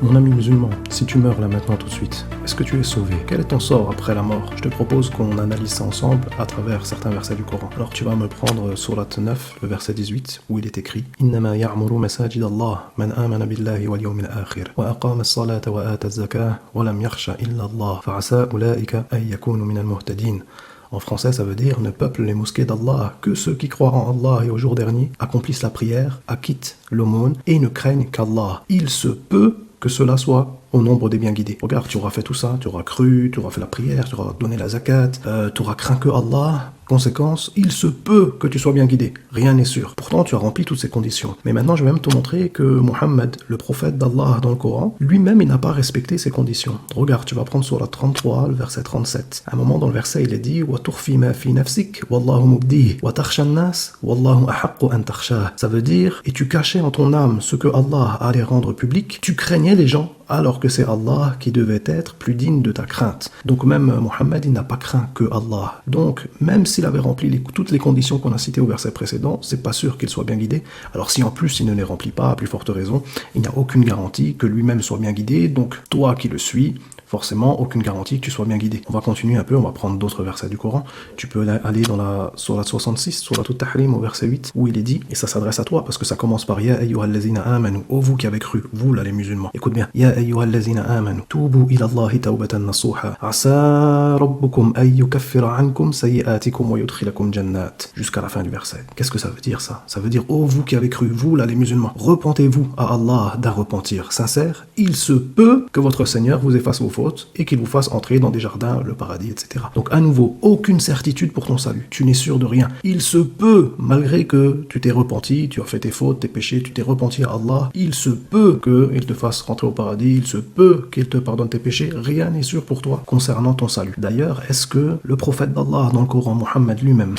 Mon ami musulman, si tu meurs là maintenant tout de suite, est-ce que tu es sauvé? Quel est ton sort après la mort? Je te propose qu'on analyse ça ensemble à travers certains versets du Coran. Alors tu vas me prendre Sourate 9, le verset 18, où il est écrit Innama ya'muru masajid Allah man amana billahi wal yawmil akhir wa aqama as-salata wa ata az-zakah wa lam yakhsha illa Allah fa'asa ulaika ay yakunu minal muhtadin. En français, ça veut dire « Ne peuple les mosquées d'Allah que ceux qui croient en Allah et au jour dernier, accomplissent la prière, acquittent l'aumône et ne craignent qu'Allah. Il se peut que cela soit au nombre des bien guidés. » Regarde, tu auras fait tout ça, tu auras cru, tu auras fait la prière, tu auras donné la zakat, tu auras craint que Allah. Conséquence, il se peut que tu sois bien guidé. Rien n'est sûr. Pourtant, tu as rempli toutes ces conditions. Mais maintenant, je vais même te montrer que Mohammed, le prophète d'Allah dans le Coran, lui-même, il n'a pas respecté ces conditions. Regarde, tu vas prendre sur la 33, le verset 37. À un moment dans le verset, il est dit « Wa turfi ma fi nafsik, wallahu mubdih, wa takhsha an-nas, wallahu ahaqqu an takhsha » Ça veut dire « Et tu cachais en ton âme ce que Allah allait rendre public, tu craignais les gens, alors que c'est Allah qui devait être plus digne de ta crainte. » Donc même Mohammed, il n'a pas craint que Allah. Donc, même s'il avait rempli toutes les conditions qu'on a citées au verset précédent, c'est pas sûr qu'il soit bien guidé. Alors si en plus il ne les remplit pas, à plus forte raison, il n'y a aucune garantie que lui-même soit bien guidé. Donc toi qui le suis, forcément, aucune garantie que tu sois bien guidé. On va continuer un peu, on va prendre d'autres versets du Coran. Tu peux aller dans la Sourate 66, Sourate At-Tahrim, au verset 8, où il est dit, et ça s'adresse à toi, parce que ça commence par Ya ayyuhallazina amanu, ô vous qui avez cru, vous là les musulmans. Écoute bien, Ya ayyuhallazina amanu, tubu ila Allahi tawbatan nasuha, asa rabbukum ay yukaffira ankum sayyi'atikum wa yudkhilakum jannat. Jusqu'à la fin du verset. Qu'est-ce que ça veut dire ça? Ça veut dire, ô vous qui avez cru, vous là les musulmans, repentez-vous à Allah d'un repentir sincère, il se peut que votre Seigneur vous efface vos fautes et qu'il vous fasse entrer dans des jardins, le paradis, etc. Donc à nouveau, aucune certitude pour ton salut. Tu n'es sûr de rien. Il se peut, malgré que tu t'es repenti, tu as fait tes fautes, tes péchés, tu t'es repenti à Allah, il se peut qu'il te fasse rentrer au paradis, il se peut qu'il te pardonne tes péchés. Rien n'est sûr pour toi concernant ton salut. D'ailleurs, est-ce que le prophète d'Allah dans le Coran, Mohammed lui-même,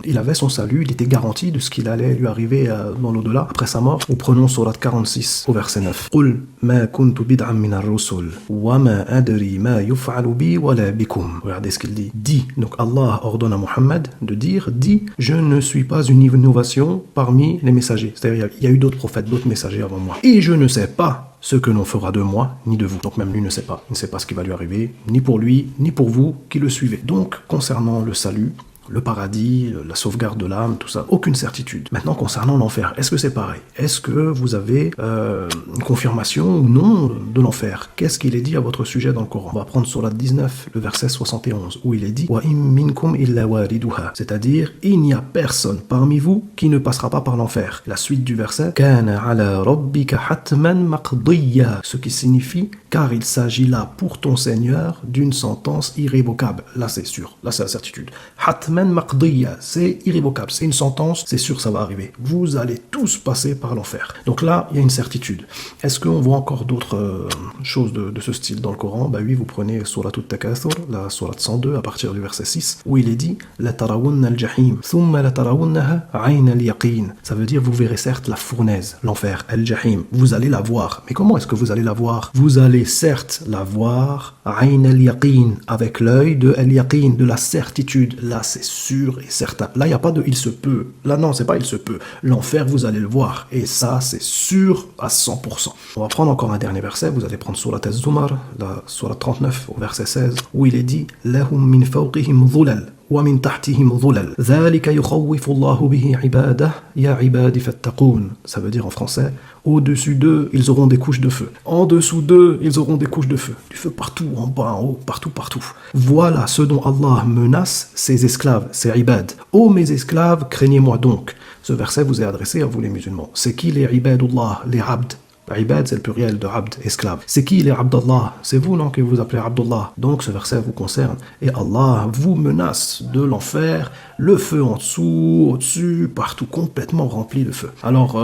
il avait son salut, il était garanti de ce qu'il allait lui arriver dans l'au-delà après sa mort? Ou prenons Sourate 46 au verset 9. Qul ma kuntu bid'an min ar-rusul wa ma adri ma yuf'alu bi wala bikum. Regardez ce qu'il dit. Dis, donc Allah ordonne à Mohammed de dire, dis, je ne suis pas une innovation parmi les messagers. C'est-à-dire, il y a eu d'autres prophètes, d'autres messagers avant moi. Et je ne sais pas ce que l'on fera de moi, ni de vous. Donc même lui ne sait pas. Il ne sait pas ce qui va lui arriver, ni pour lui, ni pour vous qui le suivez. Donc, concernant le salut, le paradis, la sauvegarde de l'âme, tout ça, aucune certitude. Maintenant, concernant l'enfer, est-ce que c'est pareil? Est-ce que vous avez une confirmation ou non de l'enfer? Qu'est-ce qu'il est dit à votre sujet dans le Coran? On va prendre sur la 19, le verset 71, où il est dit Wa im minkum illa waliduha, c'est-à-dire, il n'y a personne parmi vous qui ne passera pas par l'enfer. La suite du verset Kana ala rabbika hatman maqdiya, ce qui signifie car il s'agit là pour ton Seigneur d'une sentence irrévocable. Là, c'est sûr. Là, c'est la certitude. Hatman maqdiya, c'est irrévocable. C'est une sentence, c'est sûr, ça va arriver. Vous allez tous passer par l'enfer. Donc là, il y a une certitude. Est-ce qu'on voit encore d'autres choses de ce style dans le Coran? Bah oui, vous prenez Sourate At-Takathur, la Sourate 102, à partir du verset 6, où il est dit La tarawunna al-jahim, thumma la tarawunnaha ayn al-yaqin. Ça veut dire, vous verrez certes la fournaise, l'enfer, al-jahim. Vous allez la voir. Mais comment est-ce que vous allez la voir? Vous allez certes la voir ayn al-yaqin, avec l'œil de al-yaqin, de la certitude. Là, c'est sûr et certain. Là, il n'y a pas de il se peut. Là, non, c'est pas il se peut. L'enfer, vous allez le voir. Et ça, c'est sûr à 100%. On va prendre encore un dernier verset. Vous allez prendre Sourate Az-Zumar, la Sourate 39, au verset 16, où il est dit Lahum min fawqihim dhulal. ومن تحتهم ظلل ذلك يخوف الله به عباده يا عبادي فاتقون. Ça veut dire en français, au-dessus d'eux, ils auront des couches de feu. En dessous d'eux, ils auront des couches de feu. Du feu partout, en bas, en haut, partout, partout. Voilà ce dont Allah menace ses esclaves, ses ibad. Ô mes esclaves, craignez-moi donc. Ce verset vous est adressé à vous les musulmans. C'est qui les ibadullah, les abd? Ibad, c'est le pluriel de abd, esclave. C'est qui les abdallah? C'est vous, non, que vous appelez Abdullah. Donc ce verset vous concerne. Et Allah vous menace de l'enfer, le feu en dessous, au-dessus, partout, complètement rempli de feu. Alors,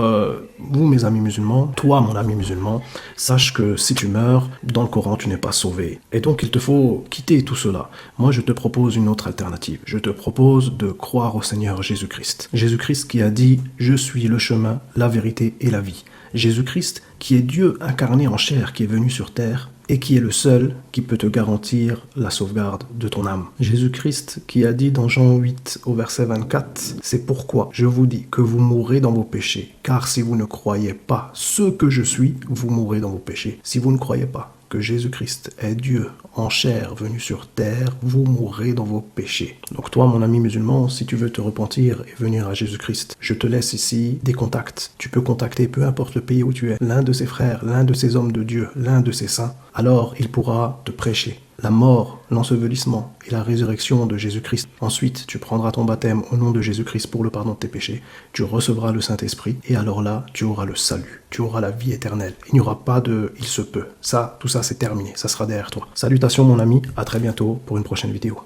vous, mes amis musulmans, toi, mon ami musulman, sache que si tu meurs, dans le Coran, tu n'es pas sauvé. Et donc, il te faut quitter tout cela. Moi, je te propose une autre alternative. Je te propose de croire au Seigneur Jésus-Christ. Jésus-Christ qui a dit « Je suis le chemin, la vérité et la vie ». Jésus-Christ, qui est Dieu incarné en chair, qui est venu sur terre et qui est le seul qui peut te garantir la sauvegarde de ton âme. Jésus-Christ qui a dit dans Jean 8 au verset 24, « C'est pourquoi je vous dis que vous mourrez dans vos péchés, car si vous ne croyez pas ce que je suis, vous mourrez dans vos péchés. » Si vous ne croyez pas que Jésus-Christ est Dieu en chair venu sur terre, vous mourrez dans vos péchés. Donc toi, mon ami musulman, si tu veux te repentir et venir à Jésus-Christ, je te laisse ici des contacts. Tu peux contacter, peu importe le pays où tu es, l'un de ses frères, l'un de ses hommes de Dieu, l'un de ses saints. Alors, il pourra te prêcher la mort, l'ensevelissement et la résurrection de Jésus-Christ. Ensuite, tu prendras ton baptême au nom de Jésus-Christ pour le pardon de tes péchés. Tu recevras le Saint-Esprit et alors là, tu auras le salut. Tu auras la vie éternelle. Il n'y aura pas de « il se peut ». Ça, tout ça, c'est terminé. Ça sera derrière toi. Salutations mon ami, à très bientôt pour une prochaine vidéo.